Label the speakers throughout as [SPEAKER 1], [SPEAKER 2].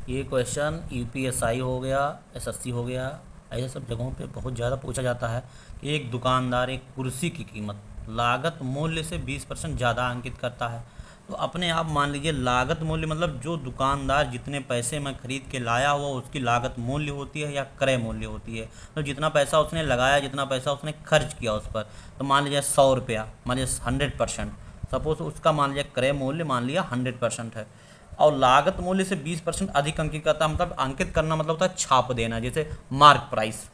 [SPEAKER 1] ये question UPSI हो गया, एसएससी हो गया, ऐसे सब जगहों पे बहुत ज़्यादा पूछा जाता है कि एक दुकानदार एक कुर्सी की कीमत लागत मूल्य से 20% ज़्यादा अंकित करता है। तो अपने आप मान लीजिए लागत मूल्य मतलब जो दुकानदार जितने पैसे में खरीद के लाया हुआ उसकी लागत मूल्य होती है या क्रय मूल्य होती है। तो जितना पैसा उसने लगाया, जितना पैसा उसने खर्च किया उस पर, तो मान लीजिए 100 रुपया, मान लीजिए 100%, सपोज उसका मान लीजिए क्रय मूल्य मान लिया 100% है, और लागत मूल्य से 20% अधिक अंकित करता है। मतलब अंकित करना मतलब होता है छाप देना, जैसे मार्क प्राइस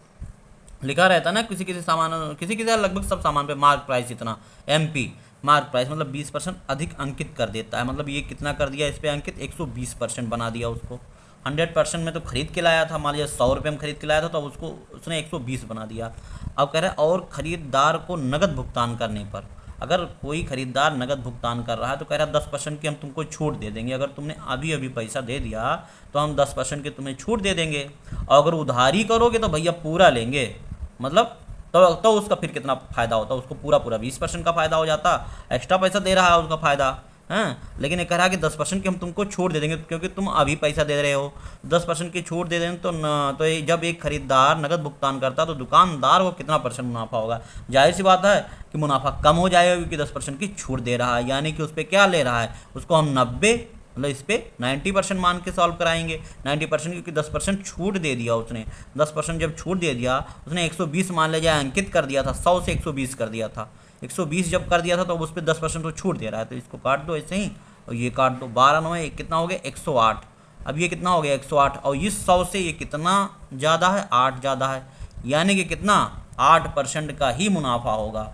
[SPEAKER 1] लिखा रहता है ना किसी किसी सामान, किसी किसी लगभग सब सामान पे मार्क प्राइस इतना, एमपी मार्क प्राइस मतलब 20% अधिक अंकित कर देता है। मतलब ये कितना कर दिया इस पे अंकित, 120% बना दिया उसको। 100% में तो खरीद के लाया था, मान लिया 100 रुपये में खरीद के लाया था, तो उसको उसने 120 बना दिया। अब कह रहे हैं और खरीदार को नगद भुगतान करने पर, अगर कोई खरीदार नगद भुगतान कर रहा है तो कह रहा है 10% की हम तुमको छूट दे देंगे। अगर तुमने अभी अभी पैसा दे दिया तो हम 10% की तुम्हें छूट दे देंगे, और अगर उधारी करोगे तो भैया पूरा लेंगे। मतलब तो उसका फिर कितना फ़ायदा होता, उसको पूरा पूरा 20% का फ़ायदा हो जाता। एक्स्ट्रा पैसा दे रहा है उसका फ़ायदा है, लेकिन ये कह रहा है कि 10% की हम तुमको छूट दे देंगे क्योंकि तुम अभी पैसा दे रहे हो। 10% की छूट दे दें तो न, तो ये जब एक खरीदार नगद भुगतान करता है तो दुकानदार को कितना परसेंट मुनाफा होगा। जाहिर सी बात है कि मुनाफा कम हो जाएगा क्योंकि 10% की छूट दे रहा है, यानी कि उस पर क्या ले रहा है, उसको हम 90 मतलब इस पर 90% मान के सॉल्व कराएंगे। 90% क्योंकि 10% छूट दे दिया उसने, 10% जब छूट दे दिया उसने 120 मान लिया जाए अंकित कर दिया था, 100 से 120 कर दिया था। 120 जब कर दिया था तो उस पर 10% तो छूट दे रहा है, तो इसको काट दो ऐसे ही, और ये काट दो। 12 9 कितना हो गया 108। अब ये कितना हो गया 108, और इस 100 से ये कितना ज़्यादा है, 8 ज़्यादा है, यानी कि कितना 8% का ही मुनाफा होगा।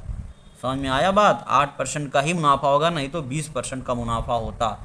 [SPEAKER 1] समझ में आया बात, 8% का ही मुनाफा होगा, नहीं तो 20% का मुनाफा होता।